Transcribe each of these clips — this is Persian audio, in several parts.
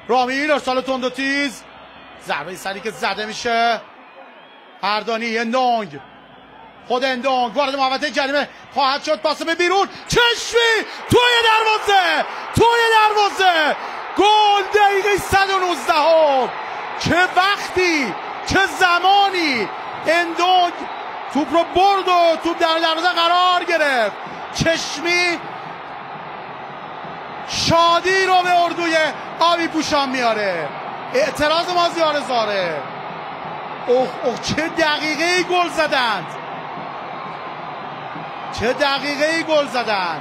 رامین ارسال تند و تیز، ضربه سری که زده میشه. اردانی اندونگ، خود اندونگ وارد محوطه جریمه خواهد شد، پاس به بیرون، چشمی توی دروازه، گل دقیقه 119. چه وقتی، چه زمانی اندونگ توپ رو برد و توپ در دروازه قرار گرفت. چشمی شادی رو به اردوی آبی پوشان میاره. اعتراض مازیار زاره. اوه چه دقیقه گل زدند، چه دقیقه گل زدند.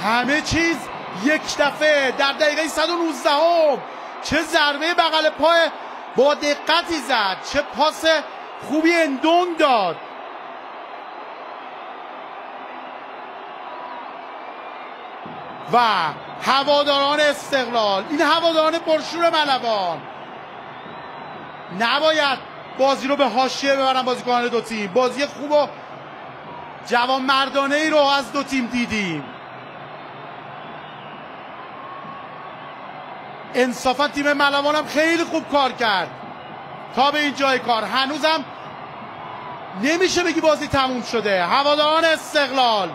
همه چیز یک دفعه در دقیقه 119. چه ضربه بغل پای با دقتی زد، چه پاس خوبی اندونگ داد. و هواداران استقلال، این هواداران پرشور ملوان نباید بازی رو به حاشیه ببرن. بازیکنان دو تیم بازی خوب و جوانمردانه ای رو از دو تیم دیدیم. انصافا تیم ملوان هم خیلی خوب کار کرد تا به این جای کار. هنوزم نمیشه بگی بازی تموم شده. هواداران استقلال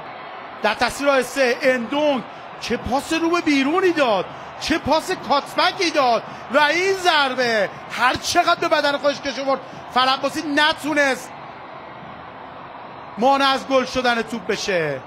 در تصویر آهسته، اندونگ چه پاس رو به بیرونی داد، چه پاس کاتبکی داد و این ضربه هر چقدر به بدن خودش کش آورد، فرح عباسی نتونست مانع از گل شدن توپ بشه.